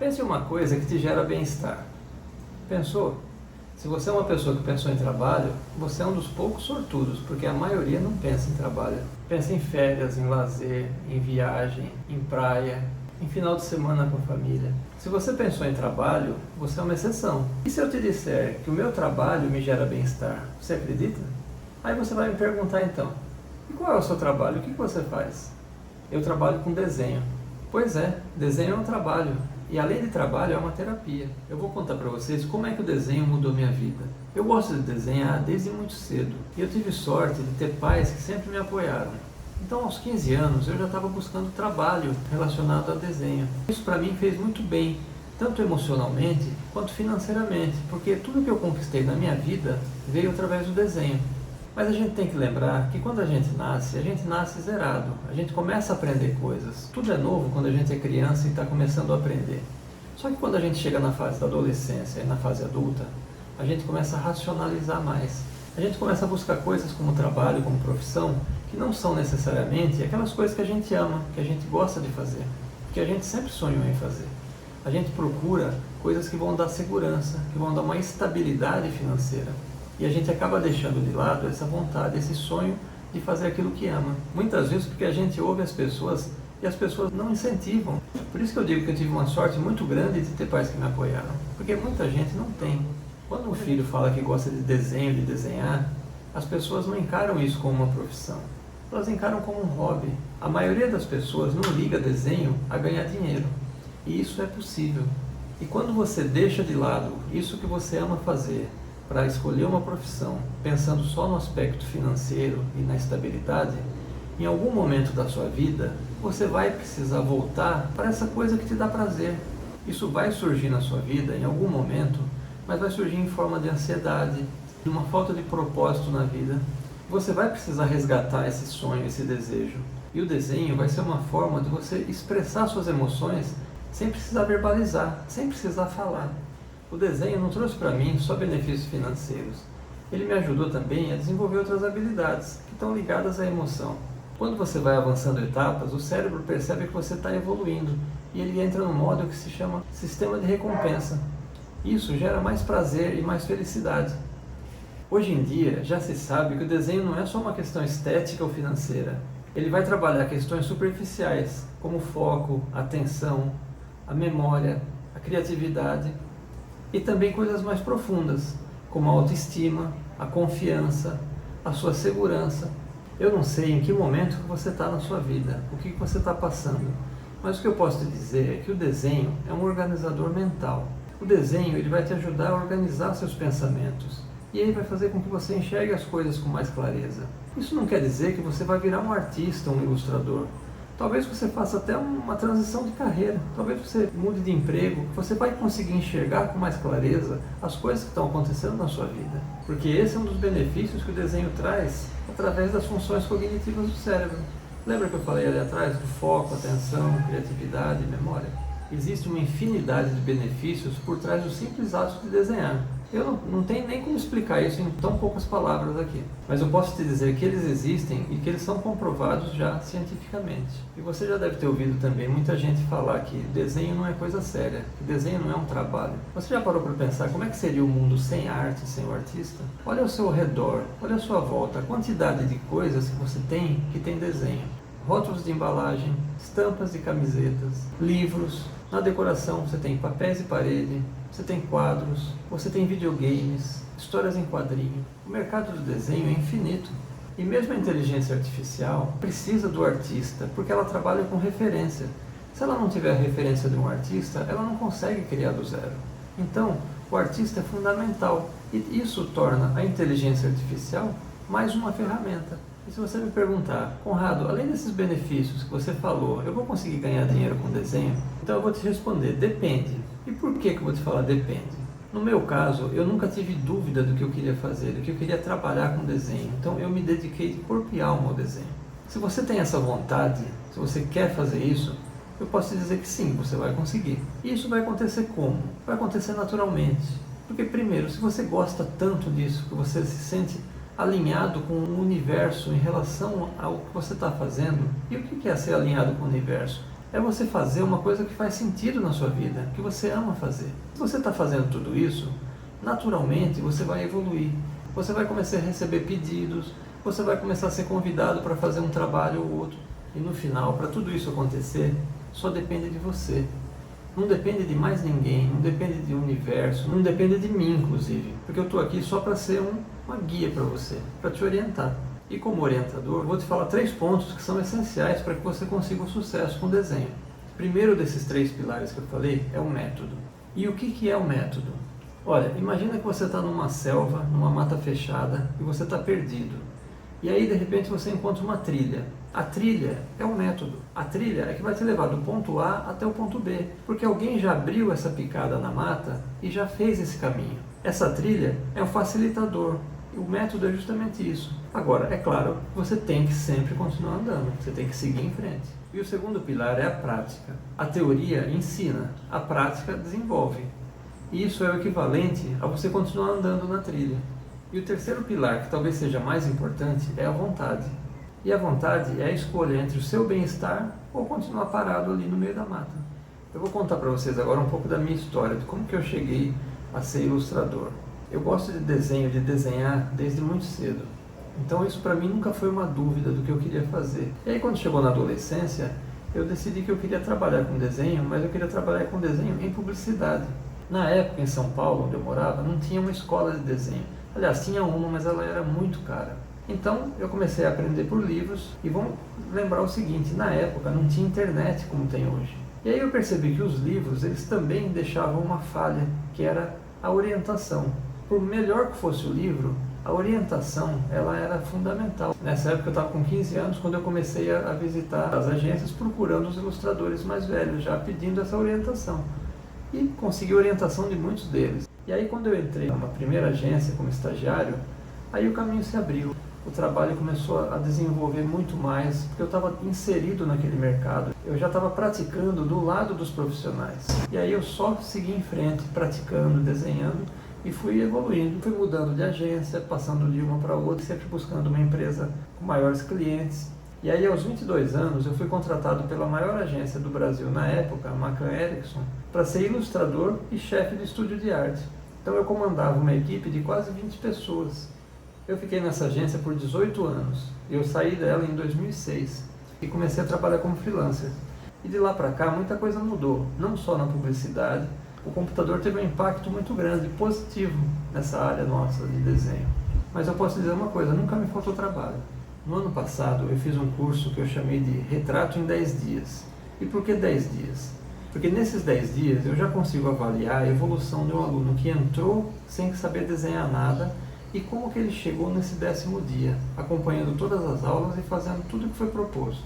Pense em uma coisa que te gera bem-estar. Pensou? Se você é uma pessoa que pensou em trabalho, você é um dos poucos sortudos, porque a maioria não pensa em trabalho. Pensa em férias, em lazer, em viagem, em praia, em final de semana com a família. Se você pensou em trabalho, você é uma exceção. E se eu te disser que o meu trabalho me gera bem-estar, você acredita? Aí você vai me perguntar então, e qual é o seu trabalho? O que você faz? Eu trabalho com desenho. Pois é, desenho é um trabalho. E além de trabalho, é uma terapia. Eu vou contar para vocês como é que o desenho mudou minha vida. Eu gosto de desenhar desde muito cedo. E eu tive sorte de ter pais que sempre me apoiaram. Então, aos 15 anos, eu já estava buscando trabalho relacionado a desenho. Isso para mim fez muito bem, tanto emocionalmente quanto financeiramente, porque tudo que eu conquistei na minha vida veio através do desenho. Mas a gente tem que lembrar que quando a gente nasce zerado. A gente começa a aprender coisas. Tudo é novo quando a gente é criança e está começando a aprender. Só que quando a gente chega na fase da adolescência e na fase adulta, a gente começa a racionalizar mais. A gente começa a buscar coisas como trabalho, como profissão, que não são necessariamente aquelas coisas que a gente ama, que a gente gosta de fazer, que a gente sempre sonhou em fazer. A gente procura coisas que vão dar segurança, que vão dar uma estabilidade financeira. E a gente acaba deixando de lado essa vontade, esse sonho de fazer aquilo que ama. Muitas vezes porque a gente ouve as pessoas e as pessoas não incentivam. Por isso que eu digo que eu tive uma sorte muito grande de ter pais que me apoiaram. Porque muita gente não tem. Quando um filho fala que gosta de desenho, de desenhar, as pessoas não encaram isso como uma profissão. Elas encaram como um hobby. A maioria das pessoas não liga desenho a ganhar dinheiro. E isso é possível. E quando você deixa de lado isso que você ama fazer, para escolher uma profissão, pensando só no aspecto financeiro e na estabilidade, em algum momento da sua vida, você vai precisar voltar para essa coisa que te dá prazer. Isso vai surgir na sua vida em algum momento, mas vai surgir em forma de ansiedade, de uma falta de propósito na vida. Você vai precisar resgatar esse sonho, esse desejo. E o desenho vai ser uma forma de você expressar suas emoções sem precisar verbalizar, sem precisar falar. O desenho não trouxe para mim só benefícios financeiros. Ele me ajudou também a desenvolver outras habilidades que estão ligadas à emoção. Quando você vai avançando etapas, o cérebro percebe que você está evoluindo e ele entra num modo que se chama sistema de recompensa. Isso gera mais prazer e mais felicidade. Hoje em dia, já se sabe que o desenho não é só uma questão estética ou financeira. Ele vai trabalhar questões superficiais, como o foco, a atenção, a memória, a criatividade, e também coisas mais profundas, como a autoestima, a confiança, a sua segurança. Eu não sei em que momento que você está na sua vida, o que você está passando, mas o que eu posso te dizer é que o desenho é um organizador mental. O desenho ele vai te ajudar a organizar seus pensamentos, e ele vai fazer com que você enxergue as coisas com mais clareza. Isso não quer dizer que você vai virar um artista, um ilustrador. Talvez você faça até uma transição de carreira, talvez você mude de emprego, você vai conseguir enxergar com mais clareza as coisas que estão acontecendo na sua vida. Porque esse é um dos benefícios que o desenho traz através das funções cognitivas do cérebro. Lembra que eu falei ali atrás do foco, atenção, criatividade e memória? Existe uma infinidade de benefícios por trás do simples ato de desenhar. Eu não tenho nem como explicar isso em tão poucas palavras aqui. Mas eu posso te dizer que eles existem e que eles são comprovados já cientificamente. E você já deve ter ouvido também muita gente falar que desenho não é coisa séria, que desenho não é um trabalho. Você já parou para pensar como é que seria o mundo sem arte, sem o artista? Olha ao seu redor, olha à sua volta, a quantidade de coisas que você tem que tem desenho. Rótulos de embalagem, estampas de camisetas, livros. Na decoração você tem papéis de parede, você tem quadros, você tem videogames, histórias em quadrinho. O mercado do desenho é infinito. E mesmo a inteligência artificial precisa do artista, porque ela trabalha com referência. Se ela não tiver a referência de um artista, ela não consegue criar do zero. Então, o artista é fundamental. E isso torna a inteligência artificial mais uma ferramenta. E se você me perguntar, Conrado, além desses benefícios que você falou, eu vou conseguir ganhar dinheiro com desenho? Então eu vou te responder, depende. E por que eu vou te falar depende? No meu caso, eu nunca tive dúvida do que eu queria fazer, do que eu queria trabalhar com desenho. Então eu me dediquei de corpo e alma ao desenho. Se você tem essa vontade, se você quer fazer isso, eu posso te dizer que sim, você vai conseguir. E isso vai acontecer como? Vai acontecer naturalmente. Porque primeiro, se você gosta tanto disso, que você se sente alinhado com o universo em relação ao que você está fazendo. E o que é ser alinhado com o universo? É você fazer uma coisa que faz sentido na sua vida, que você ama fazer. Se você está fazendo tudo isso, naturalmente você vai evoluir. Você vai começar a receber pedidos, você vai começar a ser convidado para fazer um trabalho ou outro. E no final, para tudo isso acontecer, só depende de você. Não depende de mais ninguém, não depende do universo, não depende de mim, inclusive. Porque eu estou aqui só para ser uma guia para você, para te orientar. E como orientador, vou te falar 3 pontos que são essenciais para que você consiga o sucesso com o desenho. O primeiro desses 3 pilares que eu falei é o método. E o que é o método? Olha, imagina que você está numa selva, numa mata fechada, e você está perdido. E aí, de repente, você encontra uma trilha. A trilha é o método. A trilha é que vai te levar do ponto A até o ponto B, porque alguém já abriu essa picada na mata e já fez esse caminho. Essa trilha é um facilitador. E o método é justamente isso. Agora, é claro, você tem que sempre continuar andando, você tem que seguir em frente. E o segundo pilar é a prática. A teoria ensina, a prática desenvolve. E isso é o equivalente a você continuar andando na trilha. E o terceiro pilar, que talvez seja mais importante, é a vontade. E a vontade é a escolha entre o seu bem-estar ou continuar parado ali no meio da mata. Eu vou contar para vocês agora um pouco da minha história, de como que eu cheguei a ser ilustrador. Eu gosto de desenho, de desenhar desde muito cedo. Então isso para mim nunca foi uma dúvida do que eu queria fazer. E aí quando chegou na adolescência, eu decidi que eu queria trabalhar com desenho, mas eu queria trabalhar com desenho em publicidade. Na época, em São Paulo, onde eu morava, não tinha uma escola de desenho. Aliás, tinha uma, mas ela era muito cara. Então eu comecei a aprender por livros e vamos lembrar o seguinte, na época não tinha internet como tem hoje. E aí eu percebi que os livros, eles também deixavam uma falha, que era a orientação. Por melhor que fosse o livro, a orientação ela era fundamental. Nessa época eu estava com 15 anos, quando eu comecei a visitar as agências procurando os ilustradores mais velhos, já pedindo essa orientação. E consegui orientação de muitos deles. E aí quando eu entrei numa primeira agência como estagiário, aí o caminho se abriu. O trabalho começou a desenvolver muito mais, porque eu estava inserido naquele mercado. Eu já estava praticando do lado dos profissionais. E aí eu só segui em frente, praticando, desenhando, e fui evoluindo. Fui mudando de agência, passando de uma para outra, sempre buscando uma empresa com maiores clientes. E aí aos 22 anos eu fui contratado pela maior agência do Brasil na época, a McCann Erickson, para ser ilustrador e chefe de estúdio de arte. Então eu comandava uma equipe de quase 20 pessoas. Eu fiquei nessa agência por 18 anos. Eu saí dela em 2006 e comecei a trabalhar como freelancer. E de lá para cá muita coisa mudou, não só na publicidade. O computador teve um impacto muito grande, positivo, nessa área nossa de desenho. Mas eu posso dizer uma coisa, nunca me faltou trabalho. No ano passado eu fiz um curso que eu chamei de Retrato em 10 dias. E por que 10 dias? Porque nesses 10 dias eu já consigo avaliar a evolução de um aluno que entrou sem saber desenhar nada e como que ele chegou nesse 10º dia, acompanhando todas as aulas e fazendo tudo o que foi proposto.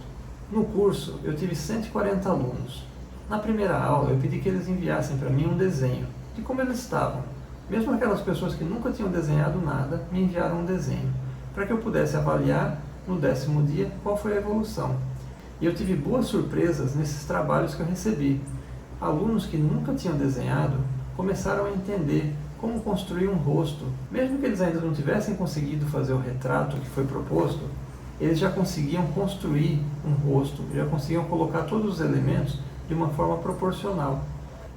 No curso eu tive 140 alunos. Na primeira aula eu pedi que eles enviassem para mim um desenho de como eles estavam. Mesmo aquelas pessoas que nunca tinham desenhado nada, me enviaram um desenho, para que eu pudesse avaliar no 10º dia qual foi a evolução. E eu tive boas surpresas nesses trabalhos que eu recebi. Alunos que nunca tinham desenhado começaram a entender como construir um rosto. Mesmo que eles ainda não tivessem conseguido fazer o retrato que foi proposto, eles já conseguiam construir um rosto, já conseguiam colocar todos os elementos de uma forma proporcional.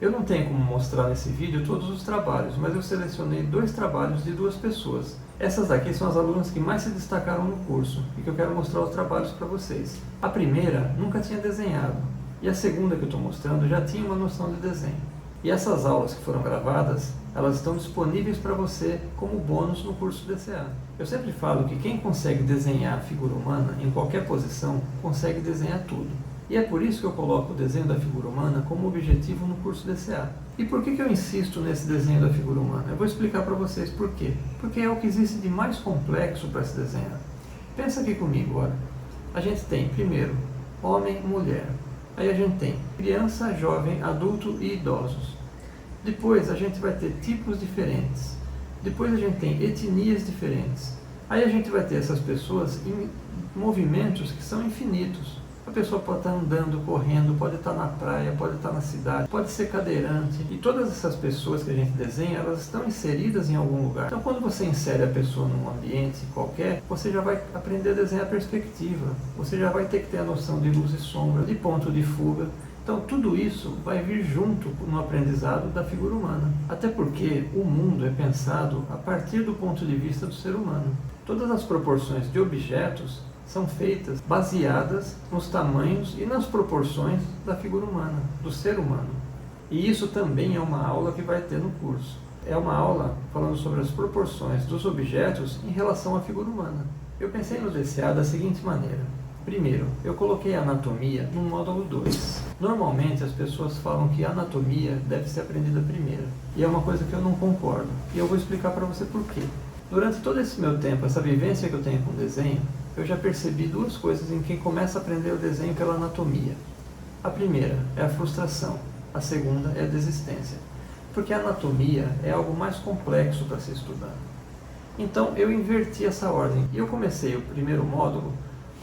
Eu não tenho como mostrar nesse vídeo todos os trabalhos, mas eu selecionei 2 trabalhos de 2 pessoas. Essas daqui são as alunas que mais se destacaram no curso e que eu quero mostrar os trabalhos para vocês. A primeira nunca tinha desenhado e a segunda que eu estou mostrando já tinha uma noção de desenho. E essas aulas que foram gravadas, elas estão disponíveis para você como bônus no curso DCA. Eu sempre falo que quem consegue desenhar a figura humana em qualquer posição, consegue desenhar tudo. E é por isso que eu coloco o desenho da figura humana como objetivo no curso DCA. E por que eu insisto nesse desenho da figura humana? Eu vou explicar para vocês por quê. Porque é o que existe de mais complexo para se desenhar. Pensa aqui comigo, olha. A gente tem, primeiro, homem e mulher. Aí a gente tem criança, jovem, adulto e idosos. Depois a gente vai ter tipos diferentes. Depois a gente tem etnias diferentes. Aí a gente vai ter essas pessoas em movimentos que são infinitos. A pessoa pode estar andando, correndo, pode estar na praia, pode estar na cidade, pode ser cadeirante. E todas essas pessoas que a gente desenha, elas estão inseridas em algum lugar. Então, quando você insere a pessoa num ambiente qualquer, você já vai aprender a desenhar a perspectiva. Você já vai ter que ter a noção de luz e sombra, de ponto de fuga. Então, tudo isso vai vir junto no aprendizado da figura humana. Até porque o mundo é pensado a partir do ponto de vista do ser humano. Todas as proporções de objetos são feitas baseadas nos tamanhos e nas proporções da figura humana, do ser humano. E isso também é uma aula que vai ter no curso. É uma aula falando sobre as proporções dos objetos em relação à figura humana. Eu pensei no DCA da seguinte maneira. Primeiro, eu coloquei a anatomia no módulo 2. Normalmente as pessoas falam que a anatomia deve ser aprendida primeiro. E é uma coisa que eu não concordo. E eu vou explicar para você por quê. Durante todo esse meu tempo, essa vivência que eu tenho com o desenho, eu já percebi duas coisas em quem começa a aprender o desenho pela anatomia. A primeira é a frustração, a segunda é a desistência. Porque a anatomia é algo mais complexo para ser estudado. Então eu inverti essa ordem e eu comecei o primeiro módulo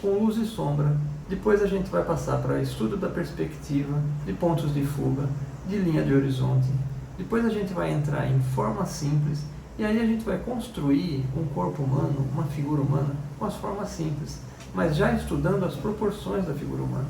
com luz e sombra. Depois a gente vai passar para estudo da perspectiva, de pontos de fuga, de linha de horizonte. Depois a gente vai entrar em forma simples. E aí a gente vai construir um corpo humano, uma figura humana, com as formas simples, mas já estudando as proporções da figura humana.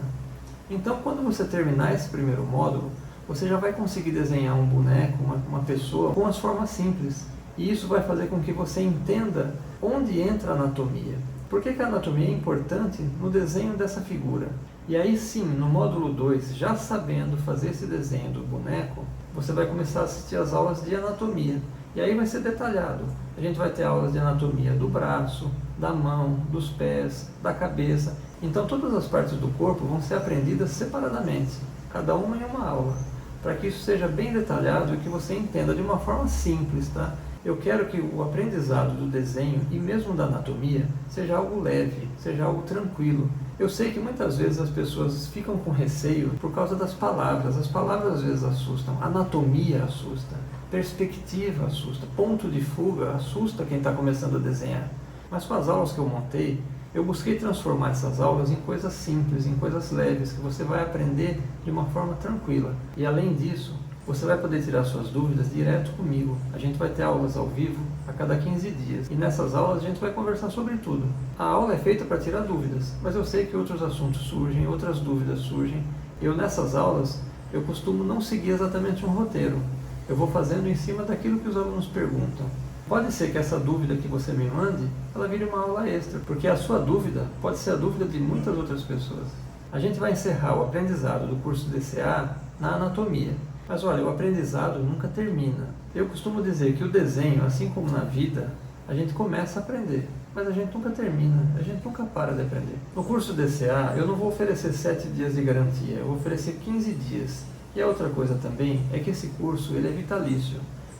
Então, quando você terminar esse primeiro módulo, você já vai conseguir desenhar um boneco, uma pessoa, com as formas simples. E isso vai fazer com que você entenda onde entra a anatomia. Por que a anatomia é importante no desenho dessa figura? E aí sim, no módulo 2, já sabendo fazer esse desenho do boneco, você vai começar a assistir às aulas de anatomia. E aí vai ser detalhado. A gente vai ter aulas de anatomia do braço, da mão, dos pés, da cabeça. Então todas as partes do corpo vão ser aprendidas separadamente, cada uma em uma aula, para que isso seja bem detalhado e que você entenda de uma forma simples, tá? Eu quero que o aprendizado do desenho e mesmo da anatomia seja algo leve, seja algo tranquilo. Eu sei que muitas vezes as pessoas ficam com receio por causa das palavras. As palavras às vezes assustam, anatomia assusta, perspectiva assusta, ponto de fuga assusta quem está começando a desenhar. Mas com as aulas que eu montei, eu busquei transformar essas aulas em coisas simples, em coisas leves, que você vai aprender de uma forma tranquila. E além disso, você vai poder tirar suas dúvidas direto comigo. A gente vai ter aulas ao vivo a cada 15 dias. E nessas aulas a gente vai conversar sobre tudo. A aula é feita para tirar dúvidas, mas eu sei que outros assuntos surgem, outras dúvidas surgem. Eu nessas aulas, eu costumo não seguir exatamente um roteiro. Eu vou fazendo em cima daquilo que os alunos perguntam. Pode ser que essa dúvida que você me mande, ela vire uma aula extra, porque a sua dúvida pode ser a dúvida de muitas outras pessoas. A gente vai encerrar o aprendizado do curso DCA na anatomia. Mas olha, o aprendizado nunca termina. Eu costumo dizer que o desenho, assim como na vida, a gente começa a aprender, mas a gente nunca termina, a gente nunca para de aprender. No curso DCA, eu não vou oferecer 7 dias de garantia, eu vou oferecer 15 dias. E a outra coisa também é que esse curso ele é vitalício.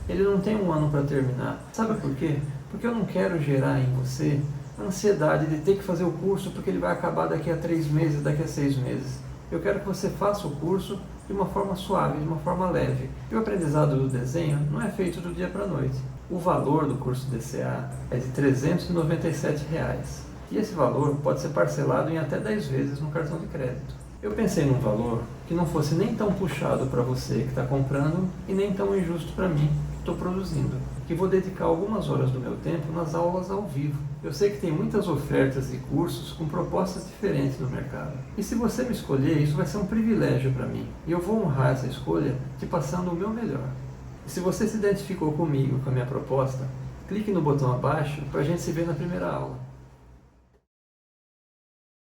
Ele não tem um ano para terminar. Sabe por quê? Porque eu não quero gerar em você a ansiedade de ter que fazer o curso porque ele vai acabar daqui a 3 meses, daqui a 6 meses. Eu quero que você faça o curso de uma forma suave, de uma forma leve. E o aprendizado do desenho não é feito do dia para a noite. O valor do curso DCA é de R$ 397. E esse valor pode ser parcelado em até 10 vezes no cartão de crédito. Eu pensei num valor que não fosse nem tão puxado para você que está comprando e nem tão injusto para mim que estou produzindo, que vou dedicar algumas horas do meu tempo nas aulas ao vivo. Eu sei que tem muitas ofertas e cursos com propostas diferentes no mercado. E se você me escolher, isso vai ser um privilégio para mim. E eu vou honrar essa escolha te passando o meu melhor. E se você se identificou comigo, com a minha proposta, clique no botão abaixo para a gente se ver na primeira aula.